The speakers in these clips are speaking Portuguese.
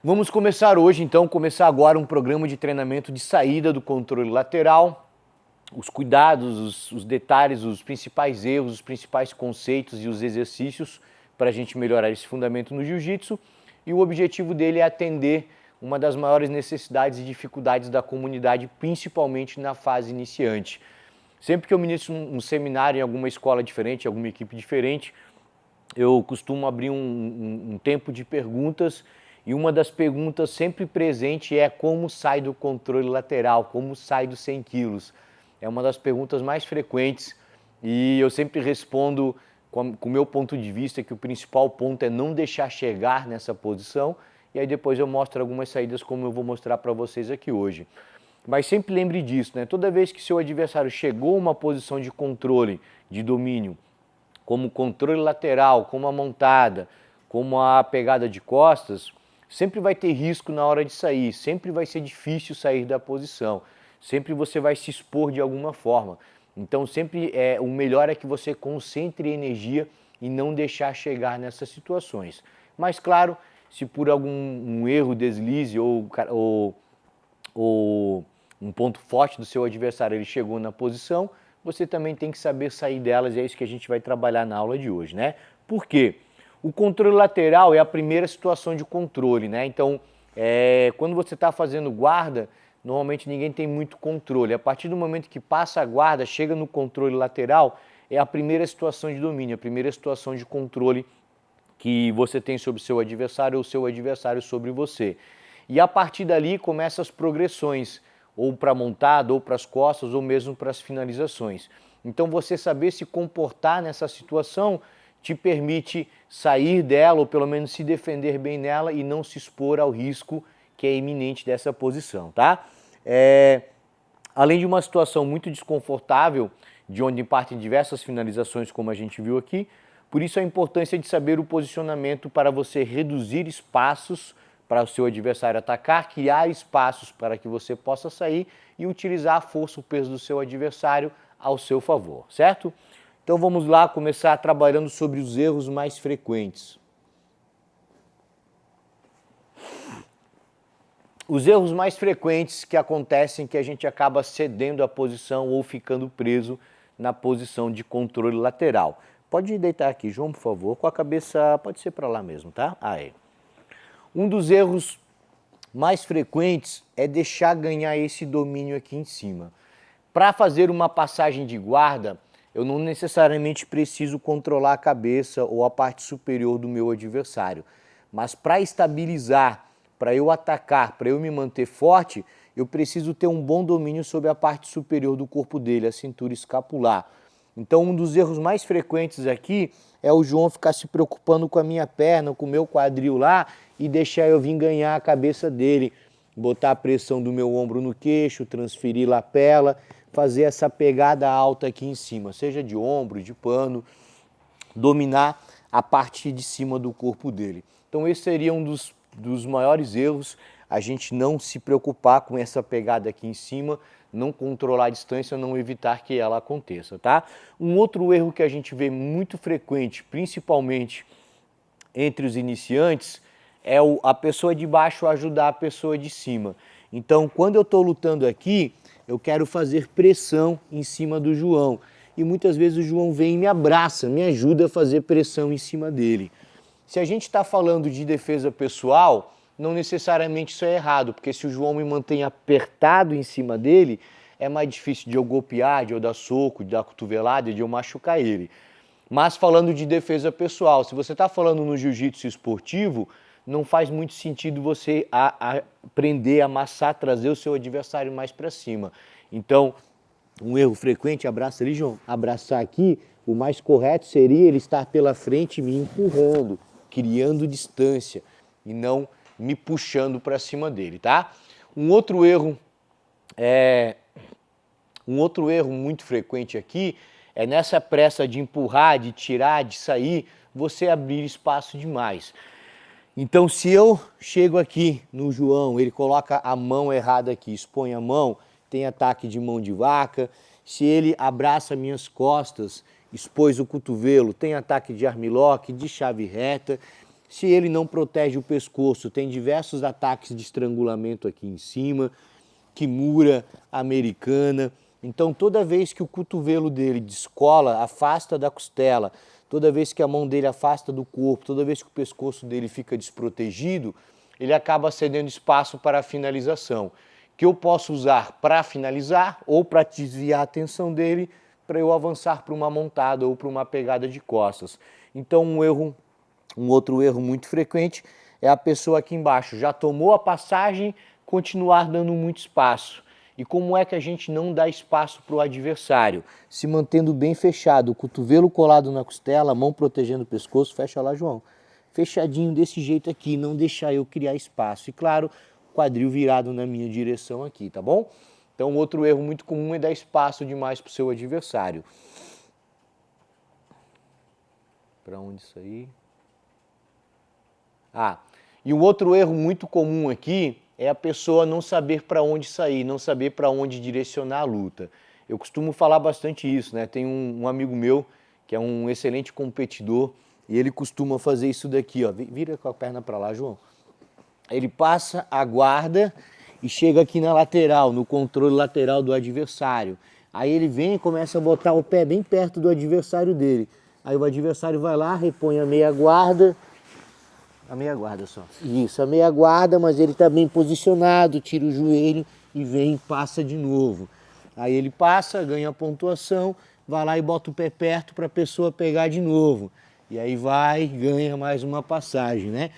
Vamos começar hoje, então, começar agora um programa de treinamento de saída do controle lateral, os cuidados, os detalhes, os principais erros, os principais conceitos e os exercícios para a gente melhorar esse fundamento no jiu-jitsu. E o objetivo dele é atender uma das maiores necessidades e dificuldades da comunidade, principalmente na fase iniciante. Sempre que eu ministro um seminário em alguma escola diferente, alguma equipe diferente, eu costumo abrir um tempo de perguntas e uma das perguntas sempre presente é como sai do controle lateral, como sai dos 100 quilos. É uma das perguntas mais frequentes e eu sempre respondo com o meu ponto de vista que o principal ponto é não deixar chegar nessa posição e aí depois eu mostro algumas saídas como eu vou mostrar para vocês aqui hoje. Mas sempre lembre disso, né? Toda vez que seu adversário chegou a uma posição de controle, de domínio, como controle lateral, como a montada, como a pegada de costas, sempre vai ter risco na hora de sair, sempre vai ser difícil sair da posição, sempre você vai se expor de alguma forma. Então sempre o melhor é que você concentre energia e não deixar chegar nessas situações. Mas claro, se por algum erro, deslize ou um ponto forte do seu adversário ele chegou na posição, você também tem que saber sair delas e é isso que a gente vai trabalhar na aula de hoje, né? Por quê? O controle lateral é a primeira situação de controle, né? Então, quando você está fazendo guarda, normalmente ninguém tem muito controle. A partir do momento que passa a guarda, chega no controle lateral, é a primeira situação de domínio, a primeira situação de controle que você tem sobre o seu adversário ou o seu adversário sobre você. E a partir dali começam as progressões, ou para a montada, ou para as costas, ou mesmo para as finalizações. Então você saber se comportar nessa situação te permite sair dela, ou pelo menos se defender bem nela e não se expor ao risco que é iminente dessa posição, tá? Além de uma situação muito desconfortável, de onde partem diversas finalizações, como a gente viu aqui, por isso a importância de saber o posicionamento para você reduzir espaços para o seu adversário atacar, criar espaços para que você possa sair e utilizar a força, o peso do seu adversário ao seu favor, certo? Então vamos lá começar trabalhando sobre os erros mais frequentes. Os erros mais frequentes que acontecem que a gente acaba cedendo a posição ou ficando preso na posição de controle lateral. Pode deitar aqui, João, por favor, com a cabeça, pode ser para lá mesmo, tá? Aí. Um dos erros mais frequentes é deixar ganhar esse domínio aqui em cima. Para fazer uma passagem de guarda, eu não necessariamente preciso controlar a cabeça ou a parte superior do meu adversário, mas para estabilizar, para eu atacar, para eu me manter forte, eu preciso ter um bom domínio sobre a parte superior do corpo dele, a cintura escapular. Então um dos erros mais frequentes aqui é o João ficar se preocupando com a minha perna, com o meu quadril lá e deixar eu vir ganhar a cabeça dele, botar a pressão do meu ombro no queixo, transferir lapela, fazer essa pegada alta aqui em cima, seja de ombro, de pano, dominar a parte de cima do corpo dele. Então esse seria um dos maiores erros, a gente não se preocupar com essa pegada aqui em cima, não controlar a distância, não evitar que ela aconteça, tá? Um outro erro que a gente vê muito frequente, principalmente entre os iniciantes, é a pessoa de baixo ajudar a pessoa de cima. Então, quando eu estou lutando aqui, eu quero fazer pressão em cima do João. E muitas vezes o João vem e me abraça, me ajuda a fazer pressão em cima dele. Se a gente está falando de defesa pessoal, não necessariamente isso é errado, porque se o João me mantém apertado em cima dele, é mais difícil de eu golpear, de eu dar soco, de dar cotovelada, de eu machucar ele. Mas falando de defesa pessoal, se você está falando no jiu-jitsu esportivo, não faz muito sentido você aprender, amassar, trazer o seu adversário mais para cima. Então, um erro frequente, abraça ali, João, abraçar aqui, o mais correto seria ele estar pela frente me empurrando, criando distância e não me puxando para cima dele, tá? Um outro erro muito frequente aqui é nessa pressa de empurrar, de tirar, de sair, você abrir espaço demais. Então, se eu chego aqui no João, ele coloca a mão errada aqui, expõe a mão, tem ataque de mão de vaca. Se ele abraça minhas costas, expôs o cotovelo, tem ataque de armlock, de chave reta. Se ele não protege o pescoço, tem diversos ataques de estrangulamento aqui em cima, Kimura, americana. Então toda vez que o cotovelo dele descola, afasta da costela, toda vez que a mão dele afasta do corpo, toda vez que o pescoço dele fica desprotegido, ele acaba cedendo espaço para a finalização, que eu posso usar para finalizar ou para desviar a atenção dele para eu avançar para uma montada ou para uma pegada de costas. Então um outro erro muito frequente é a pessoa aqui embaixo já tomou a passagem, continuar dando muito espaço. E como é que a gente não dá espaço para o adversário? Se mantendo bem fechado, o cotovelo colado na costela, a mão protegendo o pescoço, fecha lá, João. Fechadinho desse jeito aqui, não deixar eu criar espaço. E claro, quadril virado na minha direção aqui, tá bom? Então outro erro muito comum é dar espaço demais para o seu adversário. Para onde isso aí? E um outro erro muito comum aqui é a pessoa não saber para onde sair, não saber para onde direcionar a luta. Eu costumo falar bastante isso, né? Tem um amigo meu que é um excelente competidor e ele costuma fazer isso daqui, ó. Vira com a perna para lá, João. Ele passa a guarda e chega aqui na lateral, no controle lateral do adversário. Aí ele vem e começa a botar o pé bem perto do adversário dele. Aí o adversário vai lá, repõe a meia guarda só. Isso, a meia guarda, mas ele está bem posicionado, tira o joelho e vem e passa de novo. Aí ele passa, ganha a pontuação, vai lá e bota o pé perto para a pessoa pegar de novo. E aí vai, ganha mais uma passagem, né?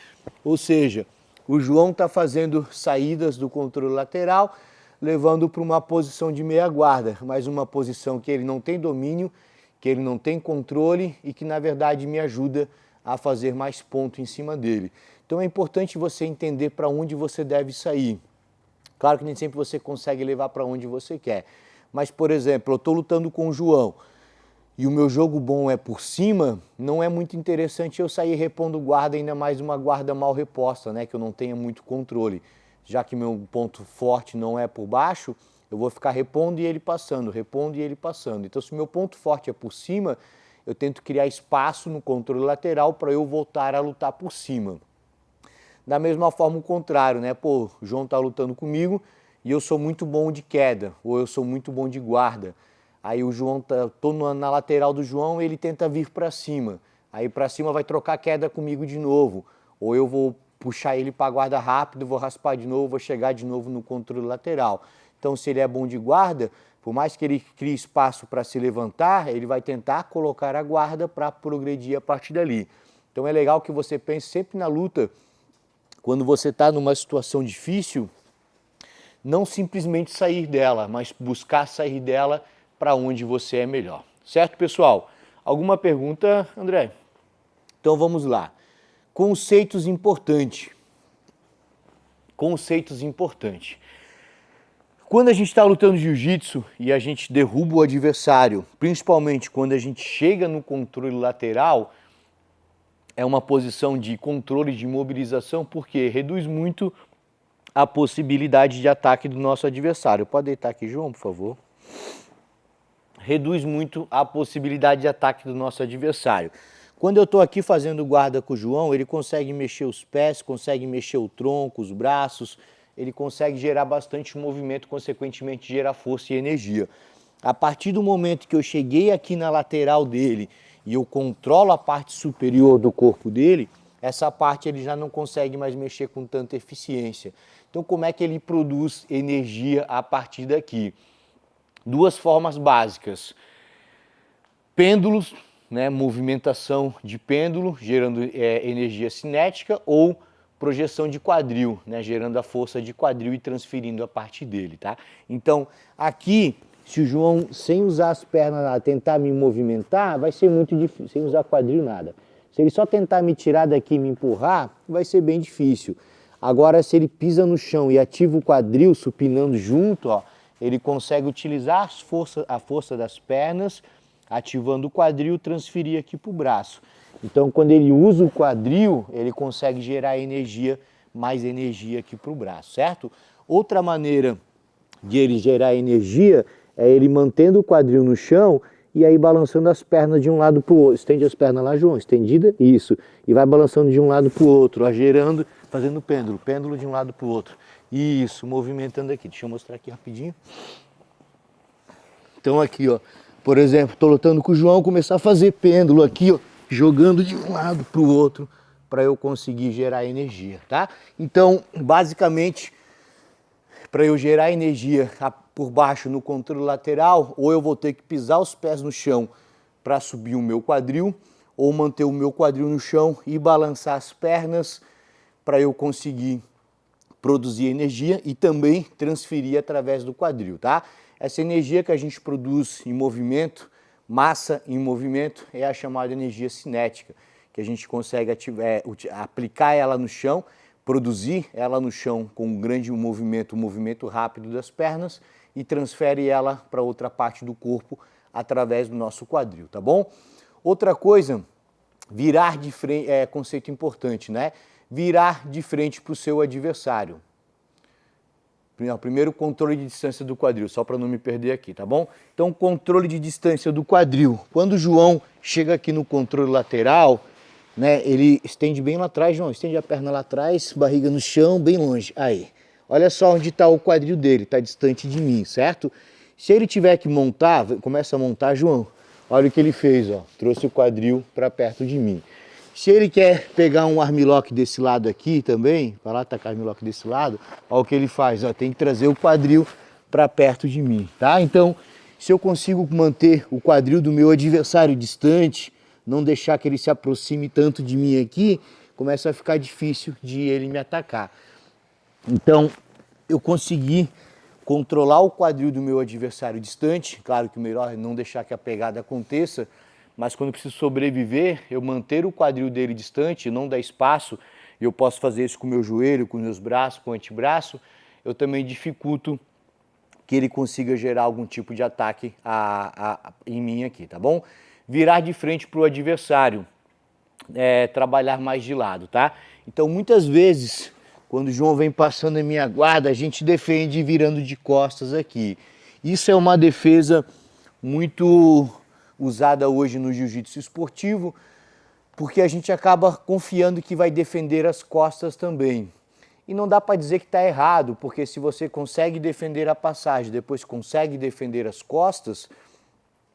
Ou seja, o João está fazendo saídas do controle lateral, levando para uma posição de meia guarda, mas uma posição que ele não tem domínio, que ele não tem controle e que na verdade me ajuda a fazer mais ponto em cima dele. Então é importante você entender para onde você deve sair. Claro que nem sempre você consegue levar para onde você quer. Mas, por exemplo, eu estou lutando com o João e o meu jogo bom é por cima, não é muito interessante eu sair repondo guarda, ainda mais uma guarda mal reposta, né, que eu não tenha muito controle. Já que meu ponto forte não é por baixo, eu vou ficar repondo e ele passando, repondo e ele passando. Então, se o meu ponto forte é por cima, eu tento criar espaço no controle lateral para eu voltar a lutar por cima. Da mesma forma o contrário, né? Pô, o João tá lutando comigo e eu sou muito bom de queda, ou eu sou muito bom de guarda. Aí o João tô na lateral do João e ele tenta vir para cima. Aí para cima vai trocar queda comigo de novo. Ou eu vou puxar ele para guarda rápido, vou raspar de novo, vou chegar de novo no controle lateral. Então se ele é bom de guarda, por mais que ele crie espaço para se levantar, ele vai tentar colocar a guarda para progredir a partir dali. Então é legal que você pense sempre na luta, quando você está numa situação difícil, não simplesmente sair dela, mas buscar sair dela para onde você é melhor. Certo, pessoal? Alguma pergunta, André? Então vamos lá. Conceitos importantes. Conceitos importantes. Quando a gente está lutando jiu-jitsu e a gente derruba o adversário, principalmente quando a gente chega no controle lateral, é uma posição de controle de imobilização, porque reduz muito a possibilidade de ataque do nosso adversário. Pode deitar aqui, João, por favor. Reduz muito a possibilidade de ataque do nosso adversário. Quando eu estou aqui fazendo guarda com o João, ele consegue mexer os pés, consegue mexer o tronco, os braços, ele consegue gerar bastante movimento, consequentemente gerar força e energia. A partir do momento que eu cheguei aqui na lateral dele e eu controlo a parte superior do corpo dele, essa parte ele já não consegue mais mexer com tanta eficiência. Então como é que ele produz energia a partir daqui? Duas formas básicas. Pêndulos, né, movimentação de pêndulo, gerando energia cinética, ou projeção de quadril, né, gerando a força de quadril e transferindo a parte dele, tá? Então, aqui, se o João, sem usar as pernas, tentar me movimentar, vai ser muito difícil, sem usar quadril, nada. Se ele só tentar me tirar daqui e me empurrar, vai ser bem difícil. Agora, se ele pisa no chão e ativa o quadril, supinando junto, ó, ele consegue utilizar a força das pernas, ativando o quadril, transferir aqui para o braço. Então, quando ele usa o quadril, ele consegue gerar energia, mais energia aqui para o braço, certo? Outra maneira de ele gerar energia é ele mantendo o quadril no chão e aí balançando as pernas de um lado para o outro. Estende as pernas lá, João, estendida, isso. E vai balançando de um lado para o outro, ó, gerando, fazendo pêndulo, pêndulo de um lado para o outro. Isso, movimentando aqui. Deixa eu mostrar aqui rapidinho. Então aqui, ó, por exemplo, estou lutando com o João, começar a fazer pêndulo aqui, ó, jogando de um lado para o outro, para eu conseguir gerar energia, tá? Então, basicamente, para eu gerar energia por baixo no controle lateral, ou eu vou ter que pisar os pés no chão para subir o meu quadril, ou manter o meu quadril no chão e balançar as pernas para eu conseguir produzir energia e também transferir através do quadril, tá? Essa energia que a gente produz em movimento, massa em movimento, é a chamada energia cinética, que a gente consegue aplicar ela no chão, produzir ela no chão com um grande movimento, um movimento rápido das pernas e transfere ela para outra parte do corpo através do nosso quadril, tá bom? Outra coisa, virar de frente, é conceito importante, né? Virar de frente para o seu adversário. Primeiro, controle de distância do quadril, só para não me perder aqui, tá bom? Então, controle de distância do quadril. Quando o João chega aqui no controle lateral, né, ele estende bem lá atrás, João, estende a perna lá atrás, barriga no chão, bem longe. Aí, olha só onde está o quadril dele, está distante de mim, certo? Se ele tiver que montar, começa a montar, João, olha o que ele fez, ó, trouxe o quadril para perto de mim. Se ele quer pegar um armlock desse lado aqui também, vai lá atacar o armlock desse lado, olha o que ele faz, ó, tem que trazer o quadril para perto de mim, tá? Então, se eu consigo manter o quadril do meu adversário distante, não deixar que ele se aproxime tanto de mim aqui, começa a ficar difícil de ele me atacar. Então, eu consegui controlar o quadril do meu adversário distante, claro que o melhor é não deixar que a pegada aconteça, mas quando eu preciso sobreviver, eu manter o quadril dele distante, não dar espaço, e eu posso fazer isso com o meu joelho, com os meus braços, com o antebraço, eu também dificulto que ele consiga gerar algum tipo de ataque em mim aqui, tá bom? Virar de frente para o adversário, trabalhar mais de lado, tá? Então, muitas vezes, quando o João vem passando a minha guarda, a gente defende virando de costas aqui. Isso é uma defesa muito usada hoje no jiu-jitsu esportivo, porque a gente acaba confiando que vai defender as costas também. E não dá para dizer que está errado, porque se você consegue defender a passagem, depois consegue defender as costas,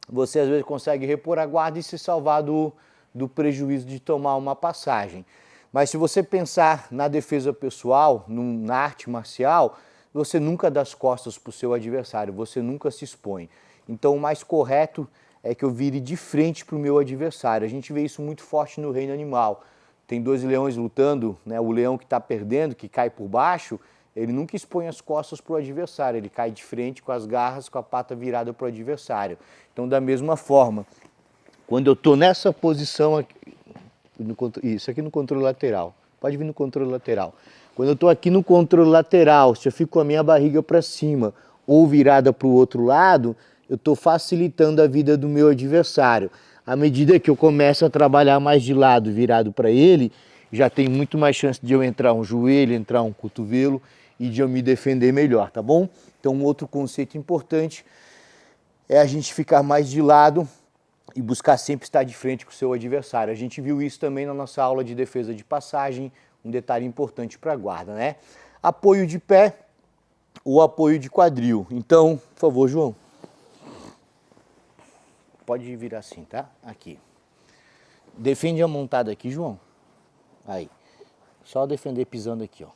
você às vezes consegue repor a guarda e se salvar do prejuízo de tomar uma passagem. Mas se você pensar na defesa pessoal, na arte marcial, você nunca dá as costas para o seu adversário, você nunca se expõe. Então o mais correto é que eu vire de frente para o meu adversário. A gente vê isso muito forte no reino animal. Tem dois leões lutando, né? O leão que está perdendo, que cai por baixo, ele nunca expõe as costas para o adversário, ele cai de frente com as garras, com a pata virada para o adversário. Então, da mesma forma, quando eu estou nessa posição aqui, isso aqui no controle lateral, pode vir no controle lateral. Quando eu estou aqui no controle lateral, se eu fico com a minha barriga para cima ou virada para o outro lado, eu estou facilitando a vida do meu adversário. À medida que eu começo a trabalhar mais de lado, virado para ele, já tem muito mais chance de eu entrar um joelho, entrar um cotovelo e de eu me defender melhor, tá bom? Então, um outro conceito importante é a gente ficar mais de lado e buscar sempre estar de frente com o seu adversário. A gente viu isso também na nossa aula de defesa de passagem, um detalhe importante para a guarda, né? Apoio de pé ou apoio de quadril. Então, por favor, João. Pode virar assim, tá? Aqui. Defende a montada aqui, João. Aí. Só defender pisando aqui, ó.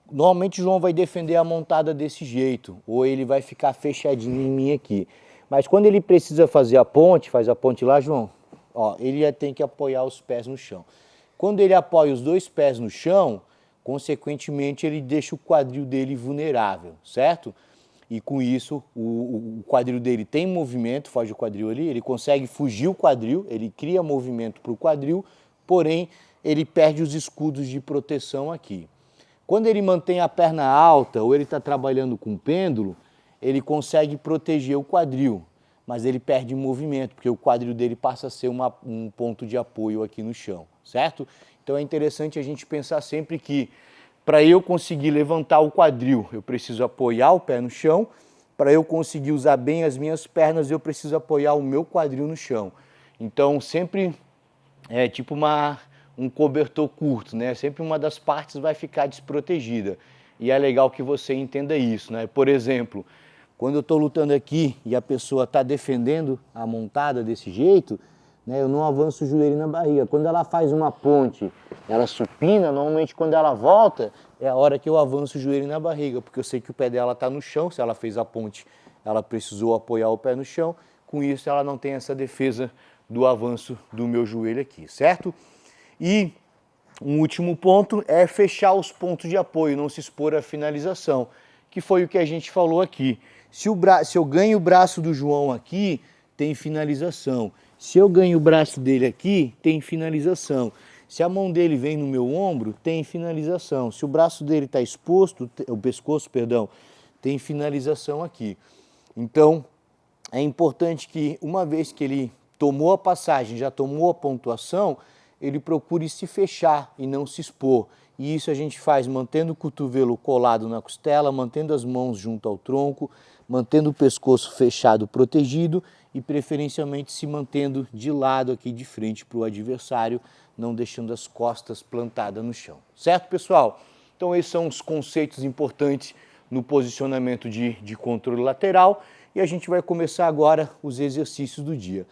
Normalmente o João vai defender a montada desse jeito, ou ele vai ficar fechadinho em mim aqui. Mas quando ele precisa fazer a ponte, faz a ponte lá, João, ó, ele já tem que apoiar os pés no chão. Quando ele apoia os dois pés no chão, consequentemente ele deixa o quadril dele vulnerável, certo? E com isso o quadril dele tem movimento, foge o quadril ali, ele consegue fugir o quadril, ele cria movimento para o quadril, porém ele perde os escudos de proteção aqui. Quando ele mantém a perna alta ou ele está trabalhando com pêndulo, ele consegue proteger o quadril, mas ele perde movimento, porque o quadril dele passa a ser um ponto de apoio aqui no chão, certo? Então é interessante a gente pensar sempre que para eu conseguir levantar o quadril, eu preciso apoiar o pé no chão para eu conseguir usar bem as minhas pernas, eu preciso apoiar o meu quadril no chão. Então, sempre é tipo um cobertor curto, né? Sempre uma das partes vai ficar desprotegida. E é legal que você entenda isso, né? Por exemplo, quando eu estou lutando aqui e a pessoa está defendendo a montada desse jeito, né, eu não avanço o joelho na barriga. Quando ela faz uma ponte, ela supina, normalmente quando ela volta, é a hora que eu avanço o joelho na barriga, porque eu sei que o pé dela está no chão, se ela fez a ponte, ela precisou apoiar o pé no chão, com isso ela não tem essa defesa do avanço do meu joelho aqui, certo? E um último ponto é fechar os pontos de apoio, não se expor à finalização, que foi o que a gente falou aqui. Se eu ganho o braço do João aqui, tem finalização. Se eu ganho o braço dele aqui, tem finalização. Se a mão dele vem no meu ombro, tem finalização. Se o braço dele está exposto, o pescoço, perdão, tem finalização aqui. Então, é importante que uma vez que ele tomou a passagem, já tomou a pontuação, ele procure se fechar e não se expor. E isso a gente faz mantendo o cotovelo colado na costela, mantendo as mãos junto ao tronco, mantendo o pescoço fechado, protegido e preferencialmente se mantendo de lado aqui de frente para o adversário, não deixando as costas plantadas no chão. Certo, pessoal? Então esses são os conceitos importantes no posicionamento de controle lateral e a gente vai começar agora os exercícios do dia.